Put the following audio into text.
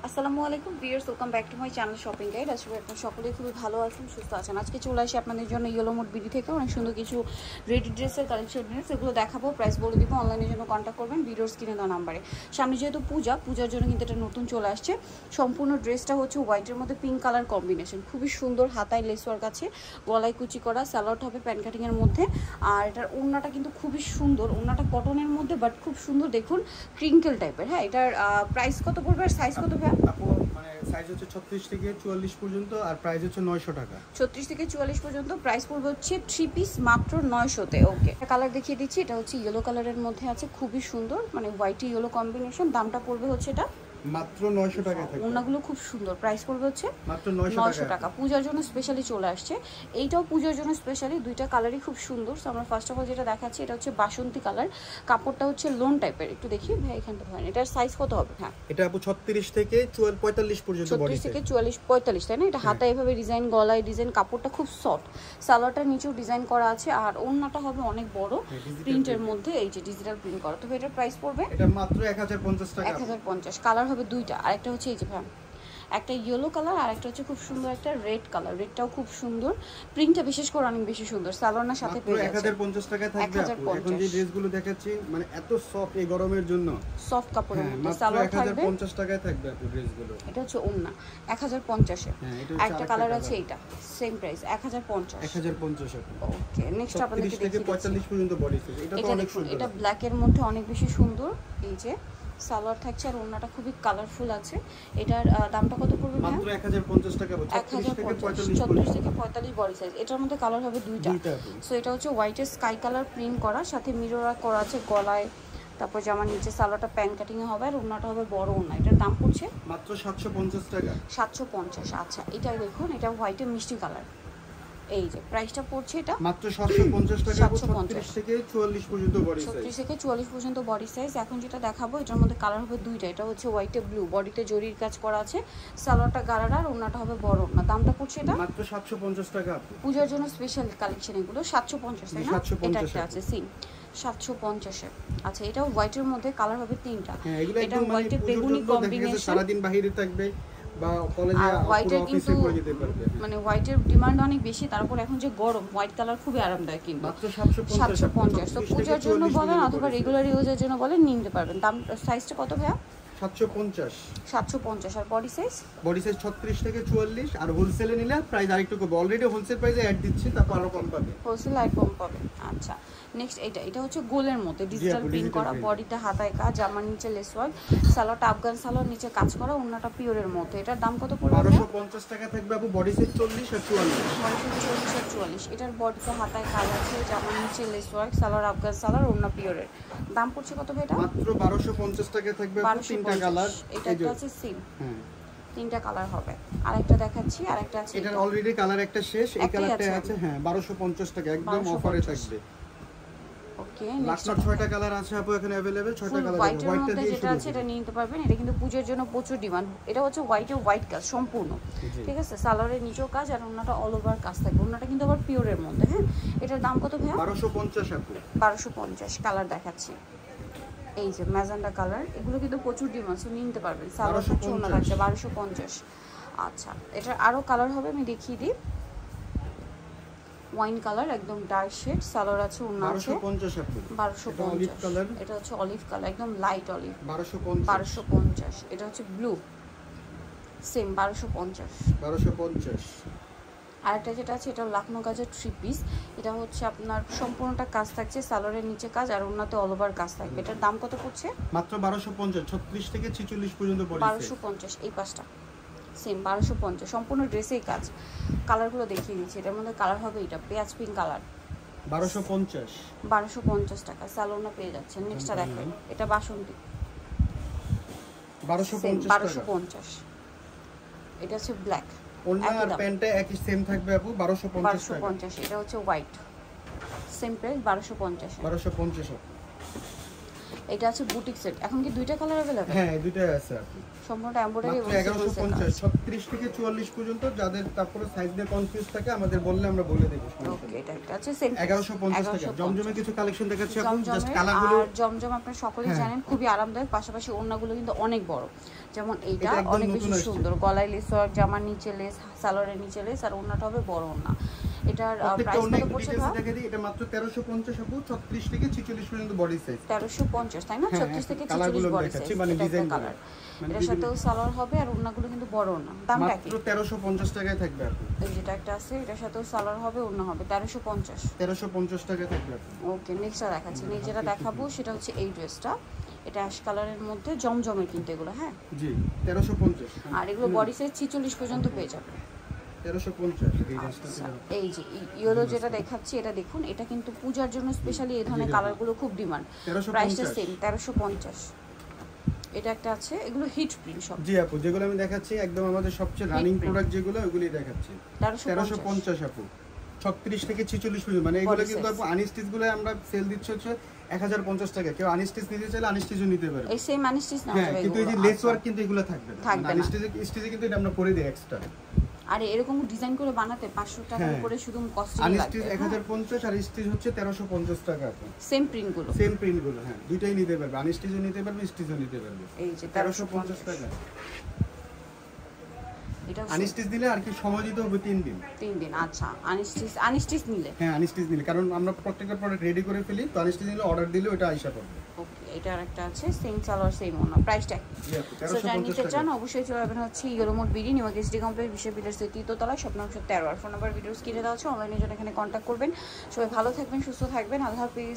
আসসালামু আলাইকুম viewers, welcome back to my channel shopping guide. আজকে আপনারা সকলেই খুবই ভালো আছেন, সুস্থ আছেন। আজকে চলে আসি আপনাদের জন্য ইয়েলো মোড বিডি থেকে অনেক সুন্দর কিছু রেডি ড্রেসের কালেকশন নিয়ে সেগুলো দেখাবো, প্রাইস বলে দিব। অনলাইনের জন্য কন্ট্যাক্ট করবেন ভিডিওর স্ক্রিনে দেওয়া নাম্বারে। সামনে যেহেতু পূজার জন্য কিন্তু এটা নতুন চলে আসছে। সম্পূর্ণ ড্রেসটা হচ্ছে হোয়াইটের মধ্যে পিঙ্ক কালার কম্বিনেশন, খুবই সুন্দর। হাতায় লেস ওয়ার্ক আছে, গলায় কুচি করা, স্যালোয়ার হবে প্যান কাটিংয়ের মধ্যে। আর এটার ওড়নাটা কিন্তু খুবই সুন্দর, ওড়নাটা কটনের মধ্যে বাট খুব সুন্দর, দেখুন ক্রিঙ্কেল টাইপের। হ্যাঁ, এটার প্রাইস কত পড়বে আর সাইজ কত? মানে সাইজ হচ্ছে 36 থেকে 44 পর্যন্ত আর প্রাইস হচ্ছে 900 টাকা। 36 থেকে 44 পর্যন্ত প্রাইস পড়বে হচ্ছে 3 পিস মাত্র 900-তে। ওকে, কালার দেখিয়ে দিচ্ছি। এটা হচ্ছে ইয়েলো কালারের মধ্যে আছে, খুবই সুন্দর, মানে হোয়াইট ইয়েলো কম্বিনেশন। দামটা পড়বে হচ্ছে এটা মাত্র 900 টাকা থাকবে। ওনাগুলো খুব সুন্দর, প্রাইস পড়বে হচ্ছে মাত্র 900 টাকা। পূজার জন্য স্পেশালি চলে আসছে, এইটাও পূজার জন্য স্পেশালি। দুইটা কালারই খুব সুন্দর। সো আমরা ফার্স্ট অফ অল যেটা দেখাচ্ছি এটা হচ্ছে বাসন্তী কালার, কাপড়টা হচ্ছে লোন টাইপের। একটু দেখি ভাই এখানটা ধরেন, এটার সাইজ কত হবে? হ্যাঁ, এটা আপু 36 থেকে 45 পর্যন্ত বডি সাইজ। 36 থেকে 44 45, তাই না? এটা হাতায় এভাবে ডিজাইন, গলায় ডিজাইন, কাপড়টা খুব সফট, সালোয়ারটার নিচেও ডিজাইন করা আছে। আর ওড়নাটা হবে অনেক বড় প্রিন্টের মধ্যে, এই যে ডিজিটাল প্রিন্ট করা। তবে এটার প্রাইস পড়বে এটা মাত্র 1050 টাকা। 1050। কালার হবে দুইটা, আরেকটা হচ্ছে এই যে ভাই একটা ইয়েলো কালার আর একটা হচ্ছে খুব সুন্দর একটা রেড কালার। রেডটাও খুব সুন্দর, প্রিন্টটা বিশেষ করে অনেক বেশি সুন্দর। সালোয়ারের সাথে পেয়ে যাচ্ছে 1050 টাকা থাকবে আপু। এখন যে ড্রেসগুলো দেখাচ্ছি মানে এত সফট, এই গরমের জন্য সফট কাপড়ের মধ্যে মাত্র সালোয়ার থাকবে 1050 টাকায় থাকবে আপু ড্রেসগুলো। এটা হচ্ছে ওন্না 1050 এ। হ্যাঁ, এটা একটা কালার আছে, এটা সেম প্রাইস 1050। 1050 আপু। ওকে, নেক্সট আপনাদেরকে 36 থেকে 45 পর্যন্ত বডি সাইজ। এটা তো অনেক সুন্দর। এটা ব্ল্যাক এর মধ্যে অনেক বেশি সুন্দর। এই যে সালোয়ার থাকছে আর ওড়নাটা খুবই কালারফুল আছে। এটার দামটা কত পড়বে? মাত্র 1050 টাকা। 36 থেকে 45 বডি সাইজ। এটার মধ্যে কালার হবে দুইটা। সো এটা হচ্ছে হোয়াইটের স্কাই কালার প্রিন্ট করা, সাথে মিরর করা আছে গলায়, তারপর জামার নিচে সালোয়ারটা প্যান কাটিং এ হবে আর ওড়নাটা হবে বড় ওড়না। এটার দাম পড়ছে মাত্র 750 টাকা। 750। আচ্ছা, এটা দেখুন, এটা হোয়াইটের মিষ্টি কালার। এই যে প্রাইসটা পড়ছে এটা মাত্র 750 টাকা। 36 থেকে 44 পর্যন্ত বডি সাইজ। 36 থেকে 44 পর্যন্ত বডি সাইজ। এখন যেটা দেখাবো এটার মধ্যে কালার হবে দুইটা। এটা হচ্ছে হোয়াইটে ব্লু, বডিতে জরির কাজ করা আছে, সালোয়ারটা গাড়ার আর ওড়নাটা হবে বড় ওড়না। দামটা পড়ছে এটা মাত্র 750 টাকা। পূজার জন্য স্পেশাল কালেকশন এগুলো 750, তাই না? এটা একটা আছে সিম 750 এ। আচ্ছা, এটাও হোয়াইটের মধ্যে কালার হবে তিনটা। এটা হোয়াইটে বেগুনি কম্বিনেশন, সারা দিন বাইরে থাকবে বা কলেজে হোয়াইটের অফিসে পরে যেতে পারবে। মানে হোয়াইটের ডিমান্ড অনেক বেশি, তারপর এখন যে গরম, হোয়াইট কালার খুবই আরামদায়ক। কিন্তু মাত্র 750। তো পূজার জন্য বলেন অথবা রেগুলার ইউজের জন্য বলেন, নিতে পারবেন। দাম সাইজটা কত ভাইয়া? 750। আর বডি সাইজ 36 থেকে 44। আর হোলসেলে নিলে প্রাইস আরেকটু কম। অলরেডি হোলসেল প্রাইসে অ্যাড দিচ্ছি, তারপর আরো কম পাবে। হোলসেল আর কম পাবে। আচ্ছা, নেক্সট এটা হচ্ছে গোলের মধ্যে ডিজিটাল প্রিন্ট করা, বডিতে হাতায় কাজ, জামার নিচে লেস ওয়ার্ক, সালোয়ারটা আফগান সালোয়ার, নিচে কাজ করা, ওন্নাটা পিওরের মধ্যে। এটার দাম কত পড়বে? 1250 টাকা থাকবে আপু। বডি সাইজ 40 আর 44। বডি সাইজ 40 আর 44। এটার বডিতে হাতায় কাজ আছে, জামার নিচে লেস ওয়ার্ক, সালোয়ার আফগান সালোয়ার, ওন্না পিওরের। দাম পড়ছে কত ভাই এটা? মাত্র 1250 টাকা থাকবে আপু। তিনটা কালার। এটা আছে সিম, তিনটা কালার হবে। আরেকটা দেখাচ্ছি, আরেকটা আছে। এটার অলরেডি কালার একটা শেষ, এই কালারটা আছে। হ্যাঁ, 1250 টাকা একদম অফারে থাকবে। ওকে, নেক্সট 6টা কালার আছে আপু এখানে अवेलेबल। 6টা কালার হোয়াইটটা দিয়ে যেটা আছে এটা নিতে পারবেন। এটা কিন্তু পূজার জন্য প্রচুর ডিমান্ড। এটা হচ্ছে হোয়াইট কাজ সম্পূর্ণ, ঠিক আছে? সালোয়ারের নিচেও কাজ আর ওন্নাটা অল ওভার কাজ থাকবে। ওন্নাটা কিন্তু আবার পিওরের মধ্যে। হ্যাঁ, এটার দাম কত ভাইয়া? 1250 আপু। 1250। কালার দেখাচ্ছি, এই যে ম্যাজেন্ডা কালার। এগুলো কিন্তু প্রচুর ডিমান্ড, সো নিতে পারবেন। সালোয়ারটা চুনা থাকছে 1250। আচ্ছা, এটার আরো কালার হবে, আমি দেখিয়ে দিই। ওয়াইন কালার, একদম ডার্ক শেড, সালোয়ার আছে, ওড়না আছে। 1250। এটা হচ্ছে অলিভ কালার, একদম লাইট অলিভ। 1250। এটা হচ্ছে ব্লু, সেম 1250। আরেকটা যেটা আছে এটা লাখনো কাজের 3 পিস। এটা হচ্ছে আপনার সম্পূর্ণটা কাজ থাকছে, সালোয়ারের নিচে কাজ আর ওড়নাতে অল ওভার কাজ থাকবে। এটার দাম কত পড়ছে? মাত্র 1250। 36 থেকে 46 পর্যন্ত বডি সাইজ। 1250। এই পাঁচটা সেম 1250, সম্পূর্ণ ড্রেসেই কাজ। কালারগুলো দেখিয়ে দিচ্ছি। এটার মধ্যে কালার হবে এটা পেঁয়াজ পিঙ্ক কালার। 1250 টাকা সালোনা পেয়ে যাচ্ছেন। নেক্সটটা দেখেন, এটা বাসন্তী 1250। এটা হচ্ছে ব্ল্যাক, ওন্না আর প্যান্টটা একই সেম থাকবে আপু। 1250। এটা হচ্ছে হোয়াইট, সেম প্রাইস 1250। এটা আছে বুটিক সেট। এখন কি দুইটা কালার अवेलेबल? হ্যাঁ দুইটাই আছে আপনি। সম্পূর্ণ এমব্রয়ডারি এবং 1150 36 থেকে 44 পর্যন্ত যাদের তারপরে সাইজ নিয়ে কনফিউজ থাকে আমাদের বললে আমরা বলে দেব। ওকে এটা একটা আছে সেম 1150 টাকা। জমজমে কিছু কালেকশন দেখাচ্ছি আপনি, জাস্ট কালারগুলো। আর জমজম আপনারা সকলেই জানেন খুবই আরামদায়ক, পাশাপাশি ওড়নাগুলো কিন্তু অনেক বড়। যেমন এইটা অনেক বেশি সুন্দর, গলায় লেস ওয়ার্ক, জামার নিচে লেস, সালোয়ারের নিচে লেস, আর ওড়নাটা হবে বড় ওড়না। এটার প্রাইস কত পড়ছে? এটা মাত্র 1350 আপু, 36 থেকে 46 পর্যন্ত বডি সাইজ। 1350 তাই না? 36 থেকে 46 বডি সাইজ, মানে ডিজাইন কালার। এর সাথেও সালোয়ার হবে, আর ওড়নাগুলো কিন্তু বড় ওড়না। দামটা কি? মাত্র 1350 টাকায় থাকবে আপু। এই যেটা একটা আছে, এটার সাথেও সালোয়ার হবে, ওড়না হবে, 1350 টাকায় থাকবে আপু। ওকে নেক্সটটা দেখাচ্ছি। নেক্সট যেটা দেখাবো সেটা হচ্ছে এই ড্রেসটা। এটা অ্যাশ কালারের মধ্যে জমজমের কিন্তু এগুলো, হ্যাঁ জি 1350। আর এগুলো বডি সাইজ 46 পর্যন্ত পেয়ে যাবে। 1350 এই ড্রেসটা। এই যে ইয়েলো যেটা দেখাচ্ছি এটা দেখুন, এটা কিন্তু পূজার জন্য স্পেশালি এই ধরনের কালারগুলো খুব ডিমান্ড। প্রাইসটা সেম 1350। এটা একটা আছে, এগুলো হিট প্রিন্ট সব। জি আপু, যেগুলো আমি দেখাচ্ছি একদম আমাদের সবচেয়ে রানিং প্রোডাক্ট যেগুলো ওগুলোই দেখাচ্ছি। 1350 আপু, 36 থেকে 46 পর্যন্ত। মানে এগুলো কিন্তু আপু আনস্টিচ গুলো আমরা সেল দিচ্ছি হচ্ছে 1050 টাকা। কেউ আনস্টিচ নিতে চাইলে আনস্টিচও নিতে পারবে। এই সেম আনস্টিচ না হবে, কিন্তু এই যে লেস ওয়ার্ক কিন্তু এগুলো থাকবে না। আনস্টিচে কিন্তু এটা আমরা করে দিই এক্সট্রা। আর এরকম ডিজাইন করে বানাতে 500 টাকা করে শুধু কস্টিং লাগবে। আনস্টিচ 1050 আর স্টিচ হচ্ছে 1350 টাকা আপু। সেম প্রিন্ট গুলো, হ্যাঁ দুইটাই নিতে পারবে, আনস্টিচও নিতে পারবে, স্টিচও নিতে পারবে। এই যে 1350 টাকা। এটা আনস্টিচ দিলে আর কি সময় দিতে হবে 3 দিন। 3 দিন, আচ্ছা। আনস্টিচ নিলে, হ্যাঁ আনস্টিচ নিলে, কারণ আমরা প্রত্যেকটা প্রোডাক্ট রেডি করে ফেলি, তো আনস্টিচ নিলে অর্ডার দিলে ওটা আইসা পড়বে। ওকে এটা আরেকটা আছে, সেম সালোয়ার সেম ওড়না। প্রাইসটা সো জানি নিতে চান অবশ্যই চলে আসবেন হচ্ছে ইয়েলোমোড বিডি, নিউ এসডি কমপ্লেক্স, বিশ্ব বিল্ডার্স এর 3 তলা, শপ নম্বর 13। আর ফোন নাম্বার ভিডিওস কিনে দেওয়া আছে, অনলাইনে জন্য এখানে কন্ট্যাক্ট করবেন। সবাই ভালো থাকবেন, সুস্থ থাকবেন, আল্লাহ হাফেজ।